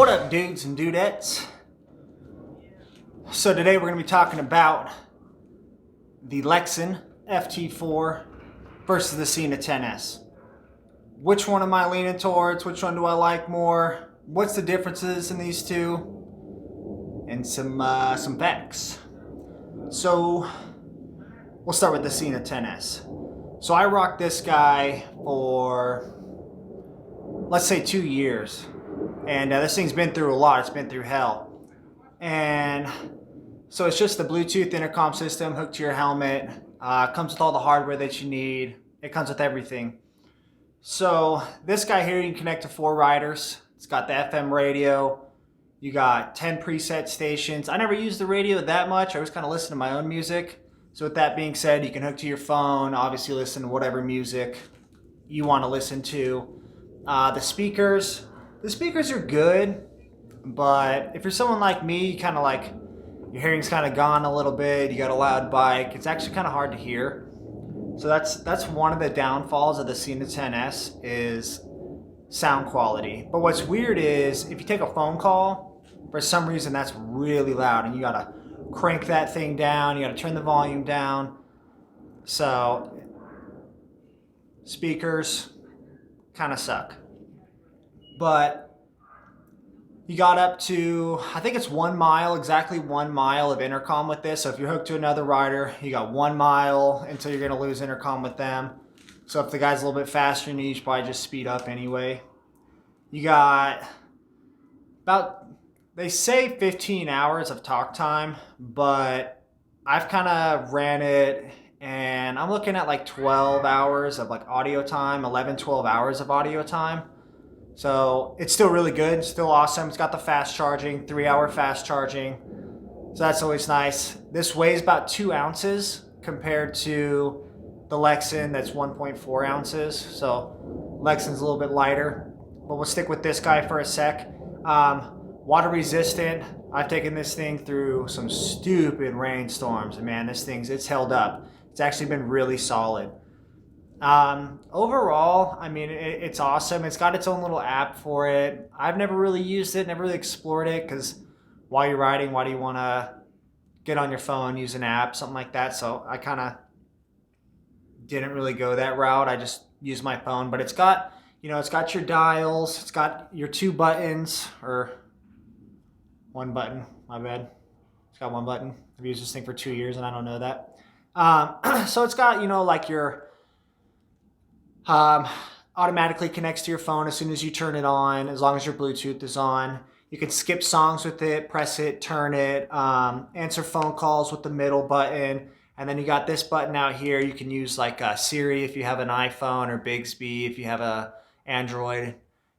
What up, dudes and dudettes? So today we're going to be talking about the Lexin FT4 versus the Sena 10s. Which one am I leaning towards? Which one do I like more? What's the differences in these two? And some facts. So we'll start with the Sena 10s. So I rocked this guy for, let's say, 2 years. And this thing's been through a lot. It's been through hell. And so it's just the Bluetooth intercom system hooked to your helmet. Comes with all the hardware that you need. It comes with everything. So this guy here, you can connect to 4 riders. It's got the FM radio. You got 10 preset stations. I never used the radio that much. I was kind of listening to my own music. So with that being said, you can hook to your phone. Obviously listen to whatever music you want to listen to. The speakers are good, but if you're someone like me, you kind of like, your hearing's kind of gone a little bit, you got a loud bike, it's actually kind of hard to hear. So that's one of the downfalls of the Sena 10s is sound quality. But what's weird is if you take a phone call, for some reason that's really loud and you gotta crank that thing down, you gotta turn the volume down. So speakers kind of suck. But you got up to, I think it's 1 mile, exactly 1 mile of intercom with this. So if you're hooked to another rider, you got 1 mile until you're gonna lose intercom with them. So if the guy's a little bit faster than you, you should probably just speed up anyway. You got about, they say 15 hours of talk time, but I've kind of ran it and I'm looking at like 12 hours of like audio time, 11, 12 hours of audio time. So it's still really good, still awesome. It's got the fast charging, 3-hour fast charging. So that's always nice. This weighs about 2 ounces compared to the Lexin that's 1.4 ounces. So Lexin's a little bit lighter, but we'll stick with this guy for a sec. Water resistant. I've taken this thing through some stupid rainstorms and man, it's held up. It's actually been really solid. Overall, I mean, it's awesome. It's got its own little app for it. I've never really used it, never really explored it, because while you're riding, why do you want to get on your phone, use an app, something like that? So I kind of didn't really go that route. I just used my phone, but it's got, it's got your dials, it's got your 2 buttons, or 1 button, my bad. It's got 1 button. I've used this thing for 2 years and I don't know that. So it's got, like your automatically connects to your phone as soon as you turn it on, as long as your Bluetooth is on. You can skip songs with it, press it, turn it, answer phone calls with the middle button. And then you got this button out here. You can use like Siri if you have an iPhone, or Bixby if you have a Android,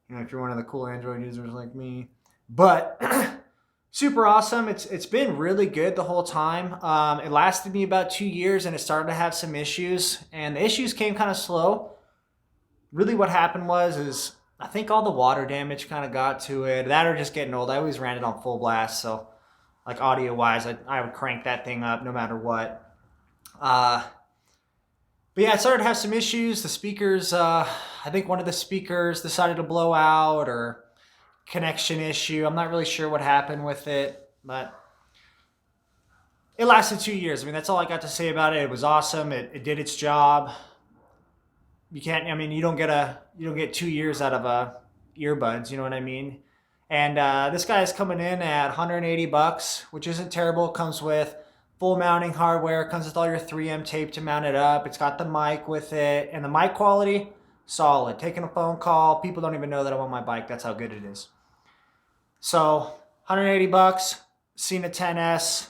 if you're one of the cool Android users like me. But super awesome. It's been really good the whole time. It lasted me about 2 years and it started to have some issues, and the issues came kind of slow. Really what happened is I think all the water damage kind of got to it. That or just getting old. I always ran it on full blast, so like audio wise, I would crank that thing up no matter what. But yeah, it started to have some issues. The speakers, I think one of the speakers decided to blow out, or connection issue. I'm not really sure what happened with it, but it lasted 2 years. I mean, that's all I got to say about it. It was awesome. It did its job. You don't get 2 years out of earbuds, you know what I mean? And this guy is coming in at $180, which isn't terrible. It comes with full mounting hardware. It comes with all your 3M tape to mount it up. It's got the mic with it, and the mic quality, solid. Taking a phone call, people don't even know that I'm on my bike. That's how good it is. So $180, Sena 10s,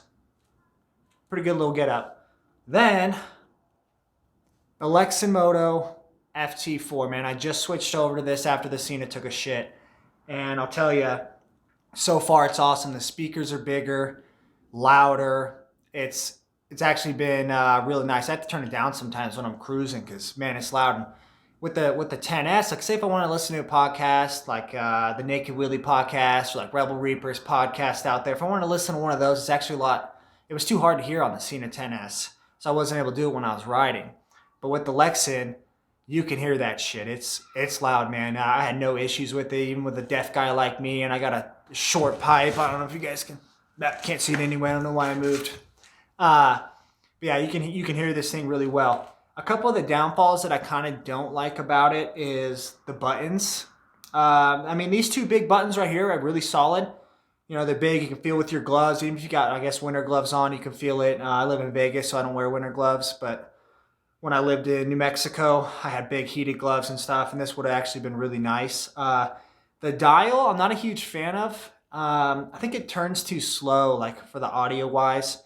pretty good little get up. Then the Lexin Moto FT4, man, I just switched over to this after the Sena took a shit, and I'll tell you, so far it's awesome. The speakers are bigger, louder. It's actually been really nice. I have to turn it down sometimes when I'm cruising because, man, it's loud. And with the 10s, like say if I want to listen to a podcast like the Naked Willie podcast, or like Rebel Reapers podcast out there, if I want to listen to one of those, it's actually it was too hard to hear on the Sena 10s, so I wasn't able to do it when I was riding. But with the Lexin, you can hear that shit. It's loud, man. I had no issues with it, even with a deaf guy like me, and I got a short pipe. I don't know if you guys can't see it anyway. I don't know why I moved. But yeah, you can hear this thing really well. A couple of the downfalls that I kind of don't like about it is the buttons. I mean, these two big buttons right here are really solid. You know, they're big. You can feel with your gloves. Even if you got, I guess, winter gloves on, you can feel it. I live in Vegas, so I don't wear winter gloves. But when I lived in New Mexico, I had big heated gloves and stuff, and this would have actually been really nice. The dial, I'm not a huge fan of. I think it turns too slow, like for the audio wise.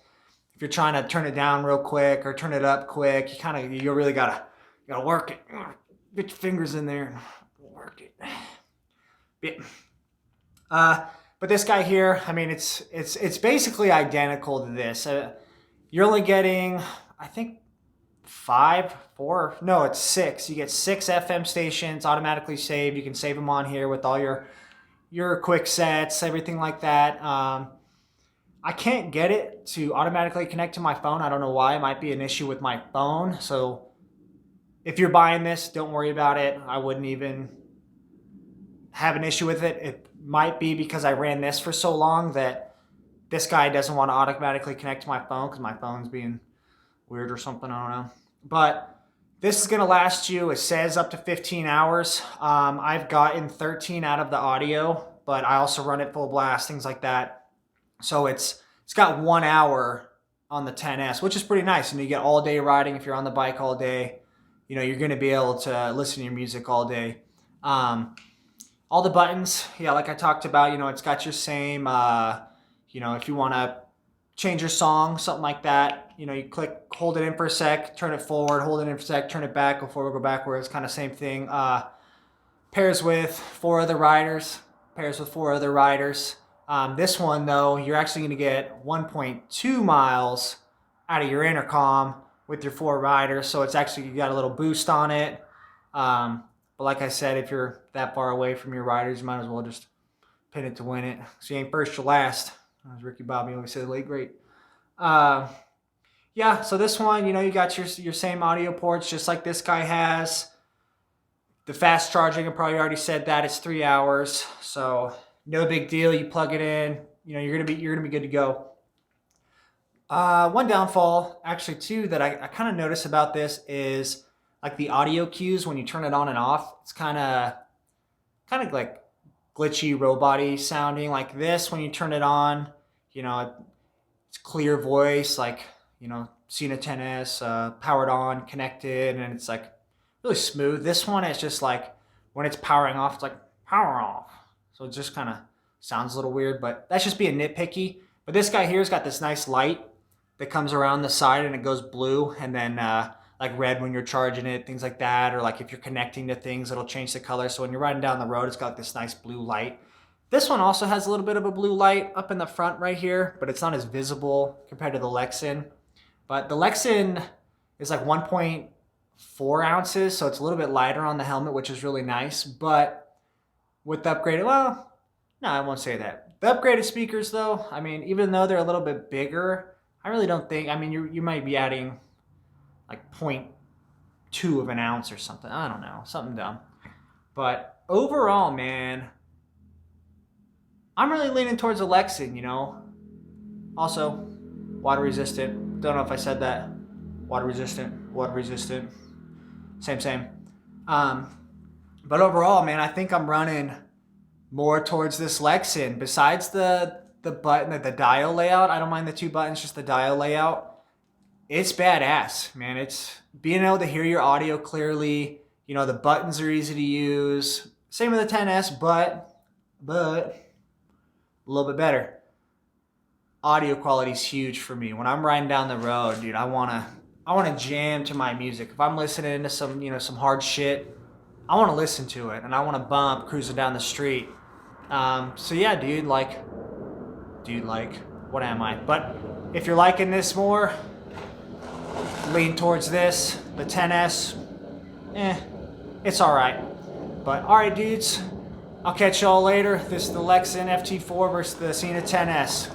If you're trying to turn it down real quick or turn it up quick, you really gotta work it. Get your fingers in there and work it. But this guy here, I mean, it's basically identical to this. You're only getting, I think, it's 6. You get 6 FM stations automatically saved. You can save them on here with all your quick sets, everything like that. I can't get it to automatically connect to my phone. I don't know why. It might be an issue with my phone. So if you're buying this, don't worry about it. I wouldn't even have an issue with it. It might be because I ran this for so long that this guy doesn't want to automatically connect to my phone because my phone's being weird or something. I don't know. But this is going to last you, it says, up to 15 hours. I've gotten 13 out of the audio, but I also run it full blast, things like that. So it's got 1 hour on the 10s, which is pretty nice. And you get all day riding. If you're on the bike all day, you know, you're going to be able to listen to your music all day. All the buttons, yeah, like I talked about, you know, it's got your same, you know, if you want to change your song, something like that, you know, you hold it in for a sec, turn it forward, hold it in for a sec, turn it back, go forward, go backwards, kind of same thing. Pairs with 4 other riders. This one, though, you're actually going to get 1.2 miles out of your intercom with your 4 riders, so it's actually, you got a little boost on it. But like I said, if you're that far away from your riders, you might as well just pin it to win it. So you ain't first, you're last. As Ricky Bobby always said, late great. Yeah, so this one, you know, you got your same audio ports just like this guy has. The fast charging, I probably already said that, it's 3 hours. So no big deal. You plug it in, you know, you're gonna be good to go. One downfall, actually two, that I kind of notice about this is like the audio cues when you turn it on and off. It's kind of like glitchy, robot-y sounding. Like this, when you turn it on, you know, it's clear voice, like, you know, Sena 10s, powered on, connected, and it's like really smooth. This one is just like when it's powering off, it's like power off. So it just kind of sounds a little weird, but that's just being nitpicky. But this guy here's got this nice light that comes around the side and it goes blue, and then like red when you're charging it, things like that. Or like if you're connecting to things, it'll change the color. So when you're riding down the road, it's got this nice blue light. This one also has a little bit of a blue light up in the front right here, but it's not as visible compared to the Lexin. But the Lexin is like 1.4 ounces, so it's a little bit lighter on the helmet, which is really nice. But with the upgraded, well, no, I won't say that. The upgraded speakers, though, I mean, even though they're a little bit bigger, I really don't think, I mean, you might be adding like 0.2 of an ounce or something. I don't know, something dumb. But overall, man, I'm really leaning towards a Lexin, you know. Also, water resistant. Don't know if I said that. Water resistant. Same. But overall, man, I think I'm running more towards this Lexin. Besides the button, the dial layout, I don't mind the 2 buttons, just the dial layout. It's badass, man. It's being able to hear your audio clearly. You know, the buttons are easy to use. Same with the 10s, but a little bit better. Audio quality is huge for me. When I'm riding down the road, dude, I wanna jam to my music. If I'm listening to some, you know, some hard shit, I wanna listen to it, and I wanna bump cruising down the street. So yeah, dude, like, what am I? But if you're liking this more, lean towards this. The 10s, it's all right. But all right, dudes, I'll catch y'all later. This is the Lexin FT4 versus the Sena 10s.